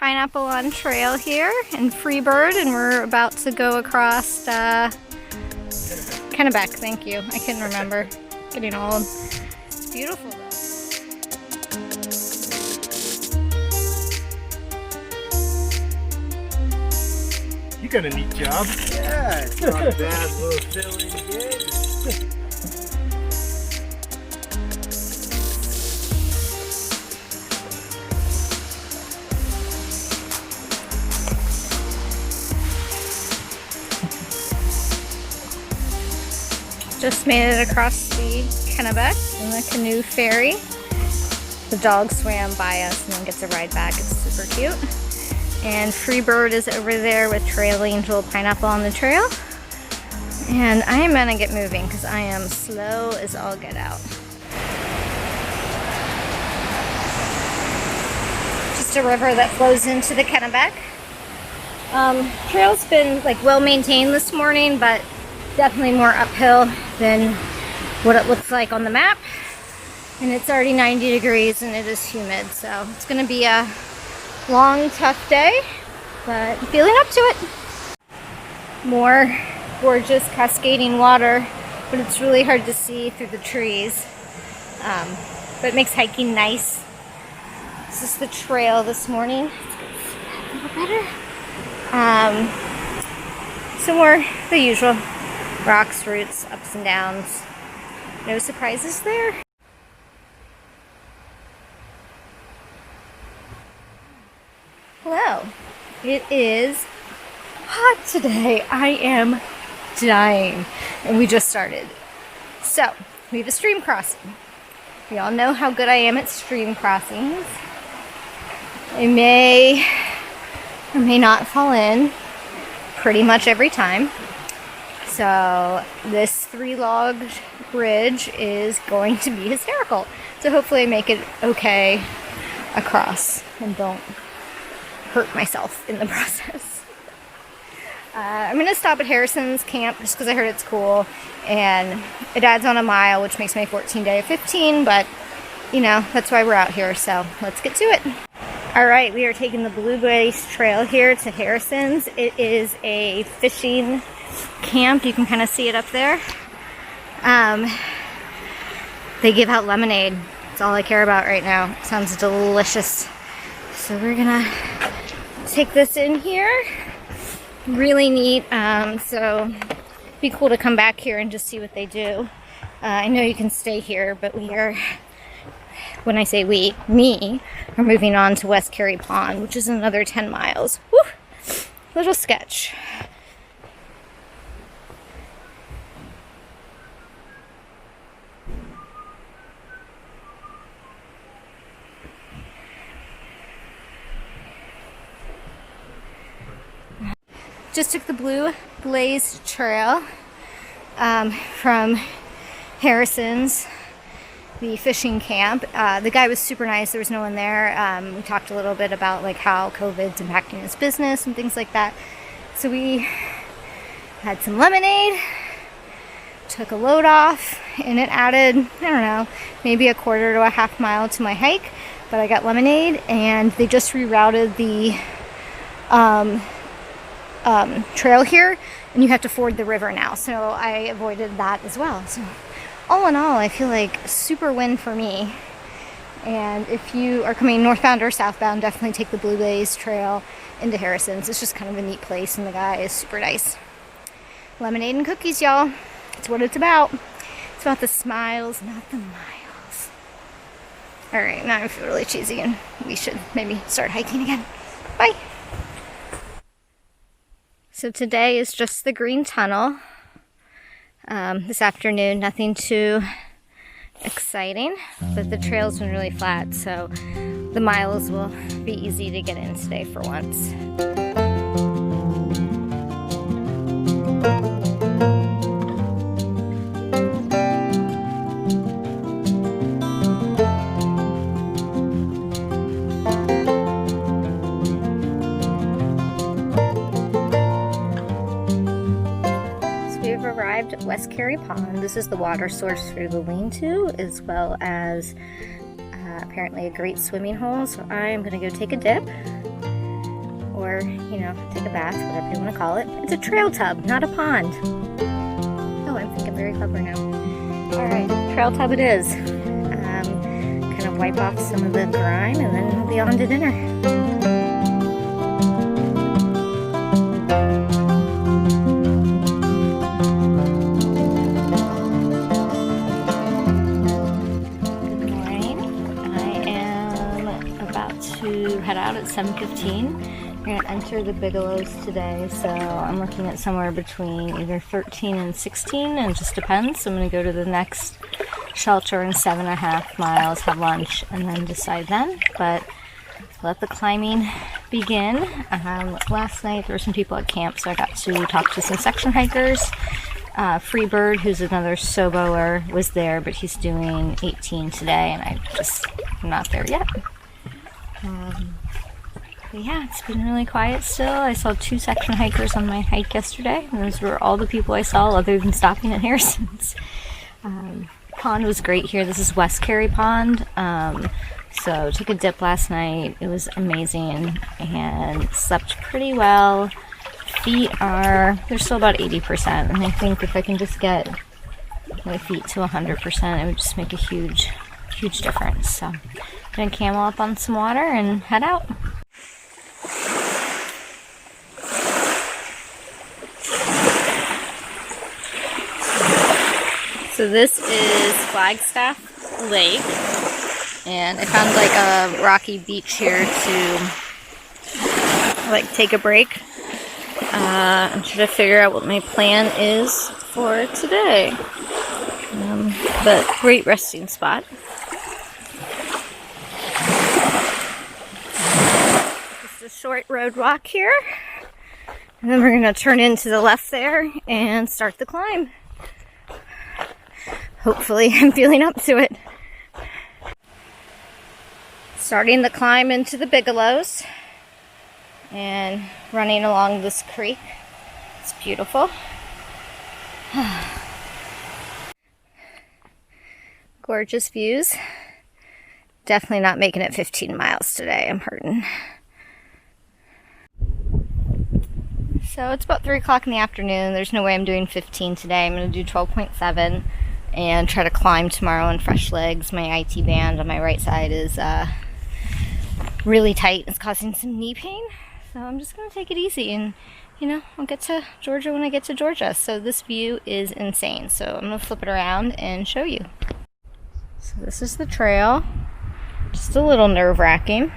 Pineapple on Trail here in Freebird, and we're about to go across Kennebec. Thank you. I couldn't remember. Getting old. It's beautiful though. You got a neat job. Yeah, it's not a bad little filling gig. Just made it across the Kennebec in the canoe ferry. The dog swam by us and then gets a ride back. It's super cute. And Freebird is over there with Trail Angel Pineapple on the trail. And I am gonna get moving because I am slow as all get out. Just a river that flows into the Kennebec. Trail's been like well maintained this morning, but definitely more uphill than what it looks like on the map. And it's already 90 degrees and it is humid, so it's gonna be a long, tough day, but I'm feeling up to it. More gorgeous cascading water, but it's really hard to see through the trees. But it makes hiking nice. This is the trail this morning. A little better. Some more the usual. Rocks, roots, ups and downs. No surprises there. Hello. It is hot today. I am dying. And we just started. So, we have a stream crossing. We all know how good I am at stream crossings. I may or may not fall in pretty much every time. So this 3-log bridge is going to be hysterical. So hopefully I make it okay across and don't hurt myself in the process. I'm going to stop at Harrison's camp just because I heard it's cool. And it adds on a mile, which makes my 14-day a 15. But, you know, that's why we're out here. So let's get to it. All right, we are taking the Blue Blaze Trail here to Harrison's. It is a fishing camp. You can kind of see it up there. They give out lemonade. That's all I care about right now. It sounds delicious. So we're gonna take this in here. Really neat. So it'd be cool to come back here and just see what they do. I know you can stay here, but we are, when I say we, me, are moving on to West Carey Pond, which is another 10 miles. Woo! Little sketch. Just took the Blue Blaze Trail from Harrison's, the fishing camp. The guy was super nice. There was no one there. We talked a little bit about like how COVID's impacting his business and things like that. So we had some lemonade, took a load off, and it added, I don't know, maybe a quarter to a half mile to my hike. But I got lemonade, and they just rerouted the trail here, and you have to ford the river now, so I avoided that as well. So all in all, I feel like a super win for me. And if you are coming northbound or southbound, definitely take the Blue Blaze Trail into Harrison's. It's just kind of a neat place, and the guy is super nice. Lemonade and cookies, y'all. That's what it's about. It's about the smiles, not the miles. All right, now I feel really cheesy, and we should maybe start hiking again. Bye. So today is just the green tunnel. This afternoon, nothing too exciting, but the trail's been really flat, so the miles will be easy to get in today for once. Arrived at West Carey Pond. This is the water source for the lean-to, as well as apparently a great swimming hole. So I'm gonna go take a dip or, you know, take a bath, whatever you want to call it. It's a trail tub, not a pond. Oh, I'm thinking very clever now. Alright, trail tub it is. Kind of wipe off some of the grime and then we'll be on to dinner. Head out at 7:15. We're going to enter the Bigelows today, so I'm looking at somewhere between either 13 and 16, and it just depends. So I'm going to go to the next shelter in 7.5 miles, have lunch, and then decide then. But let the climbing begin. Last night there were some people at camp, so I got to talk to some section hikers. Freebird, who's another SOBOer, was there, but he's doing 18 today, and I'm not there yet. But yeah, it's been really quiet still. I saw 2 section hikers on my hike yesterday, and those were all the people I saw other than stopping at Harrison's. Pond was great here. This is West Carrie Pond. So took a dip last night. It was amazing and slept pretty well. They're still about 80%, and I think if I can just get my feet to 100%, it would just make a huge difference. So I'm gonna camel up on some water and head out. So this is Flagstaff Lake, and I found like a rocky beach here to like take a break. I'm trying to figure out what my plan is for today. But great resting spot. Just a short road walk here, and then we're gonna turn into the left there and start the climb. Hopefully I'm feeling up to it. Starting the climb into the Bigelows and running along this creek. It's beautiful. Gorgeous views. Definitely not making it 15 miles today. I'm hurting. So it's about 3 o'clock in the afternoon. There's no way I'm doing 15 today. I'm going to do 12.7 and try to climb tomorrow on fresh legs. My IT band on my right side is really tight. It's causing some knee pain. So I'm just going to take it easy, and you know, I'll get to Georgia when I get to Georgia. So this view is insane. So I'm going to flip it around and show you. So this is the trail. Just a little nerve-wracking.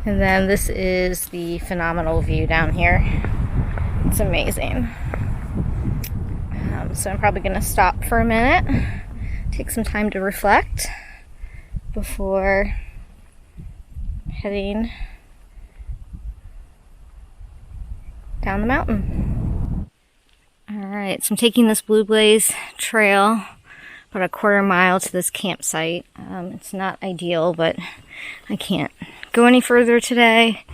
And then this is the phenomenal view down here. It's amazing. So I'm probably going to stop for a minute, take some time to reflect before heading down the mountain. Alright, so I'm taking this Blue Blaze trail about a 1/4 mile to this campsite. It's not ideal, but I can't go any further today.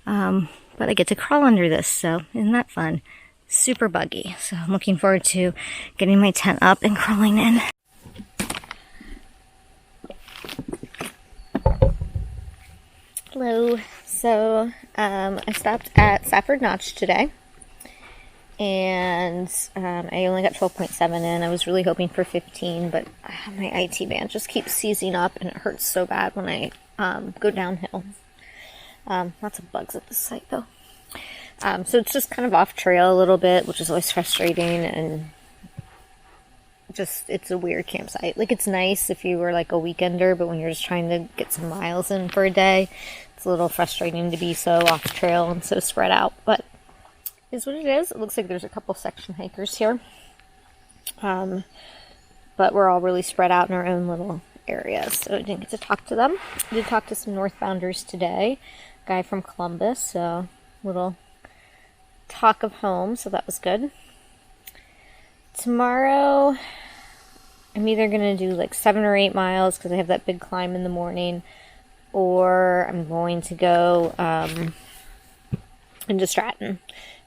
But I get to crawl under this, so isn't that fun? Super buggy, so I'm looking forward to getting my tent up and crawling in. Hello. So I stopped at Safford Notch today, and I only got 12.7 in. I was really hoping for 15, but my IT band just keeps seizing up, and it hurts so bad when I go downhill. Lots of bugs at this site though. So it's just kind of off trail a little bit, which is always frustrating, and just, it's a weird campsite. Like, it's nice if you were like a weekender, but when you're just trying to get some miles in for a day, it's a little frustrating to be so off trail and so spread out, but it is what it is. It looks like there's a couple section hikers here. But we're all really spread out in our own little areas, so I didn't get to talk to them. I did talk to some northbounders today, a guy from Columbus, so little talk of home, so that was good. Tomorrow I'm either going to do like 7 or 8 miles because I have that big climb in the morning, or I'm going to go into Stratton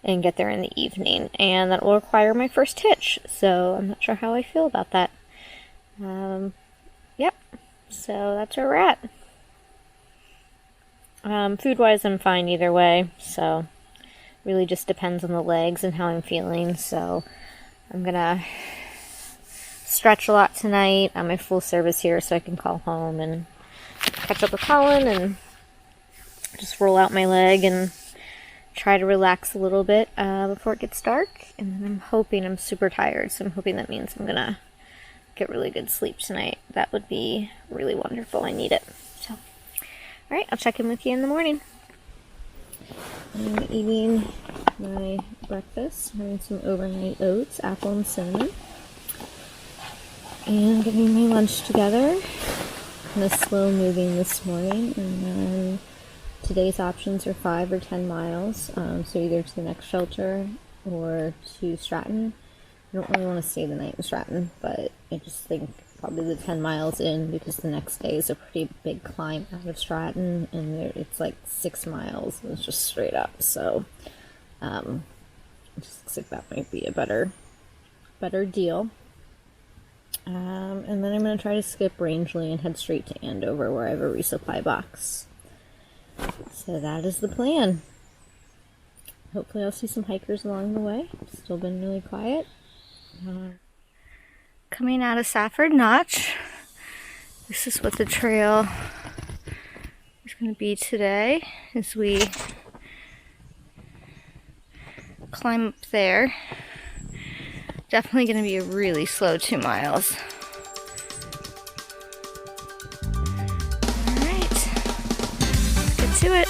and get there in the evening, and that will require my first hitch, so I'm not sure how I feel about that. Yep, so that's where we're at. Food-wise, I'm fine either way, so really just depends on the legs and how I'm feeling. So I'm gonna stretch a lot tonight. I'm at full service here, so I can call home and catch up with Colin and just roll out my leg and try to relax a little bit before it gets dark. And then I'm super tired, so I'm hoping that means I'm gonna get really good sleep tonight. That would be really wonderful. I need it. So, all right, I'll check in with you in the morning. I'm eating my breakfast, having some overnight oats, apple and cinnamon, and getting my lunch together. Kind of slow moving this morning, and then today's options are 5 or 10 miles, so either to the next shelter or to Stratton. I don't really want to stay the night in Stratton, but I just think probably the 10 miles in, because the next day is a pretty big climb out of Stratton, and it's like 6 miles, and it's just straight up, so it just looks like that might be a better deal. And then I'm going to try to skip Rangeley and head straight to Andover, where I have a resupply box. So that is the plan. Hopefully I'll see some hikers along the way. It's still been really quiet. Coming out of Safford Notch, this is what the trail is going to be today as we climb up there. Definitely going to be a really slow 2 miles. Alright, let's get to it.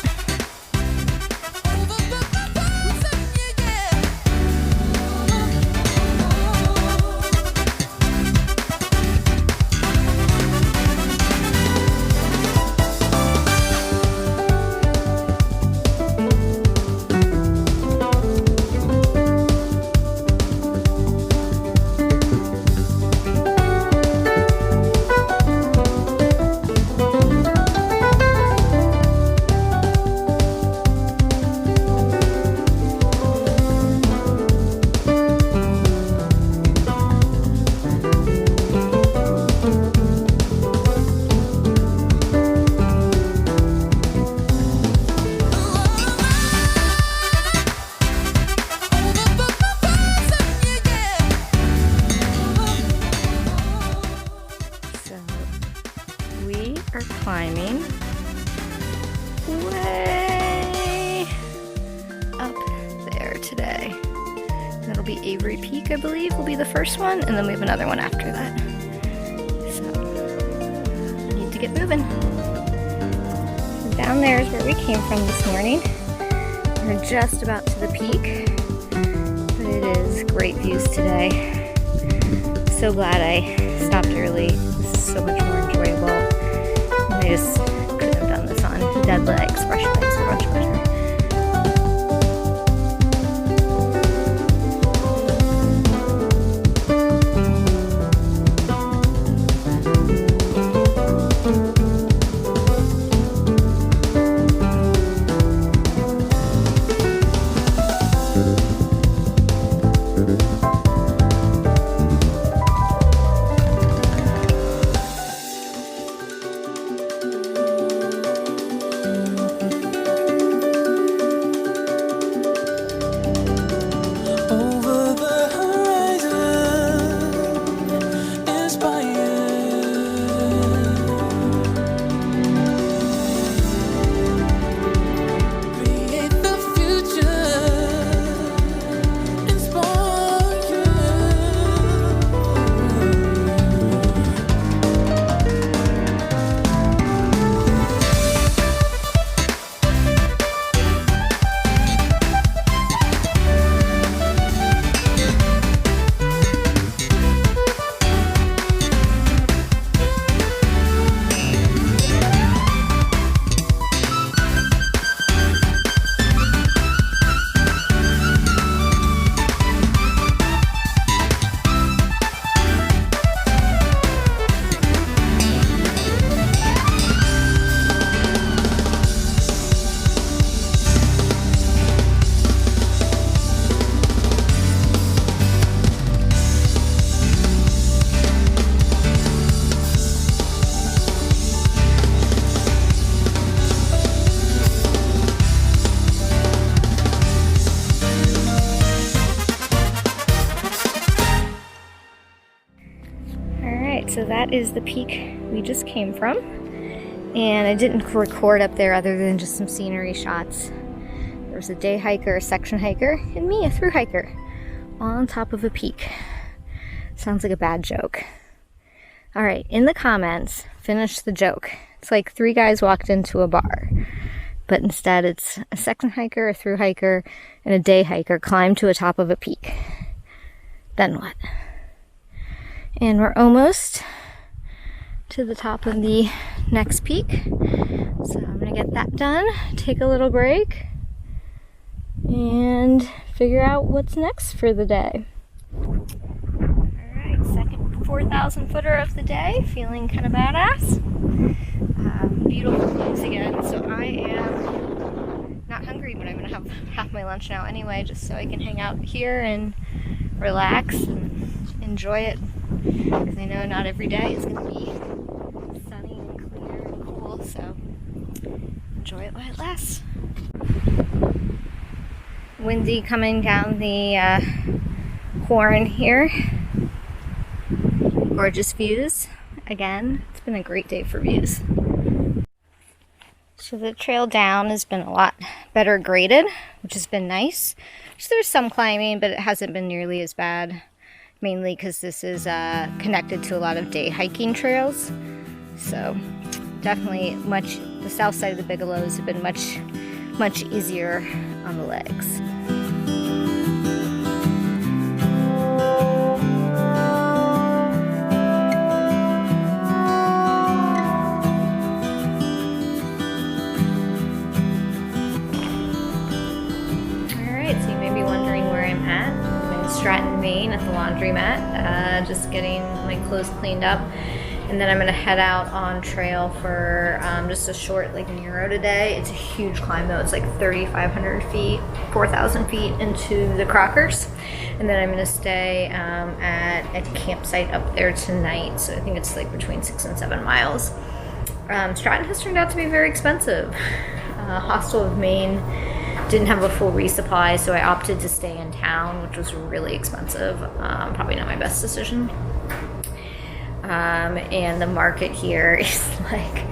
Climbing way up there today. That'll be Avery Peak, I believe, will be the first one, and then we have another one after that. So, I need to get moving. Down there is where we came from this morning. We're just about to the peak, but it is great views today. So glad I stopped early. This is so much more enjoyable. I just couldn't have done this on dead legs. Fresh legs are much better. So that is the peak we just came from. And I didn't record up there other than just some scenery shots. There was a day hiker, a section hiker, and me, a through hiker, all on top of a peak. Sounds like a bad joke. All right, in the comments, finish the joke. It's like 3 guys walked into a bar, but instead it's a section hiker, a through hiker, and a day hiker climbed to the top of a peak. Then what? And we're almost to the top of the next peak. So I'm gonna get that done, take a little break, and figure out what's next for the day. Alright, second 4,000 footer of the day, feeling kind of badass. Beautiful views again, so I am not hungry, but I'm gonna have half my lunch now anyway, just so I can hang out here and relax and enjoy it, because I know not every day is gonna be sunny and clear and cool, so enjoy it while it lasts. Windy coming down the horn here. Gorgeous views. Again, it's been a great day for views. So the trail down has been a lot better graded, which has been nice. So there's some climbing, but it hasn't been nearly as bad, mainly because this is connected to a lot of day hiking trails. So definitely the south side of the Bigelows have been much easier on the legs. Stratton Maine at the laundromat, just getting my clothes cleaned up, and then I'm gonna head out on trail for just a short Neuro today. It's a huge climb though. It's like 3,500 feet, 4,000 feet into the Crockers, and then I'm gonna stay at a campsite up there tonight. So I think it's like between 6 and 7 miles. Stratton has turned out to be very expensive. Hostel of Maine didn't have a full resupply, so I opted to stay in town, which was really expensive. Probably not my best decision. And the market here is like,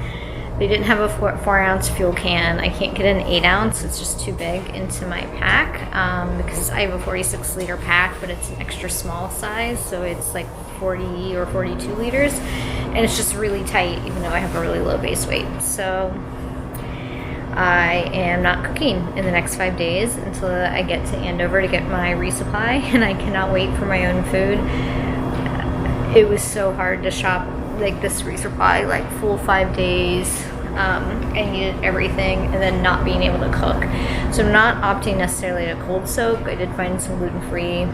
they didn't have a 4-ounce fuel can. I can't get an 8-ounce, it's just too big into my pack, because I have a 46-liter pack, but it's an extra small size, so it's like 40 or 42 liters, and it's just really tight, even though I have a really low base weight. So I am not cooking in the next 5 days until I get to Andover to get my resupply, and I cannot wait for my own food. It was so hard to shop this resupply, full 5 days. I needed everything, and then not being able to cook. So I'm not opting necessarily to cold soak. I did find some gluten-free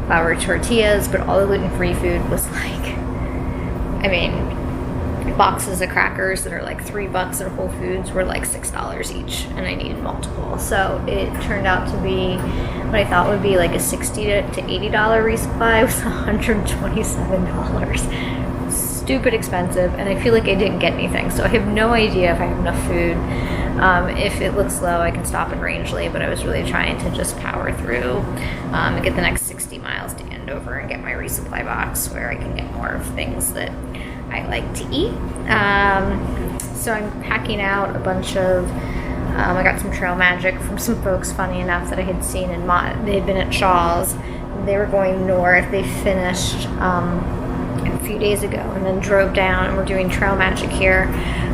flour tortillas, but all the gluten-free food was boxes of crackers that are $3 at Whole Foods were $6 each, and I needed multiple. So it turned out to be what I thought would be a $60 to $80 resupply. It was $127. Stupid expensive, and I feel like I didn't get anything. So I have no idea if I have enough food. If it looks low, I can stop at Rangeley, but I was really trying to just power through and get the next 60 miles to Andover and get my resupply box where I can get more of things that I like to eat. So I'm packing out a bunch of, I got some trail magic from some folks, funny enough, that I had seen in they had been at Shaw's. They were going north. They finished a few days ago and then drove down, and we're doing trail magic here.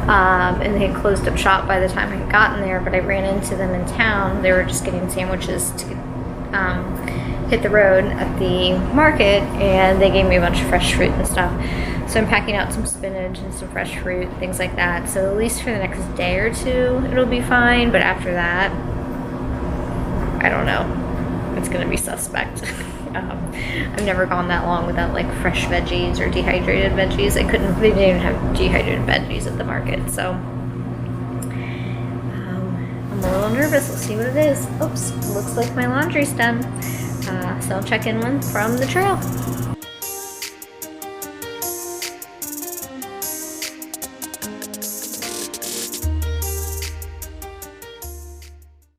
And they had closed up shop by the time I had gotten there, but I ran into them in town. They were just getting sandwiches to hit the road at the market, and they gave me a bunch of fresh fruit and stuff. So I'm packing out some spinach and some fresh fruit, things like that. So at least for the next day or two, it'll be fine. But after that, I don't know. It's gonna be suspect. I've never gone that long without fresh veggies or dehydrated veggies. They didn't even have dehydrated veggies at the market. So I'm a little nervous. Let's see what it is. Oops, looks like my laundry's done. So I'll check in from the trail.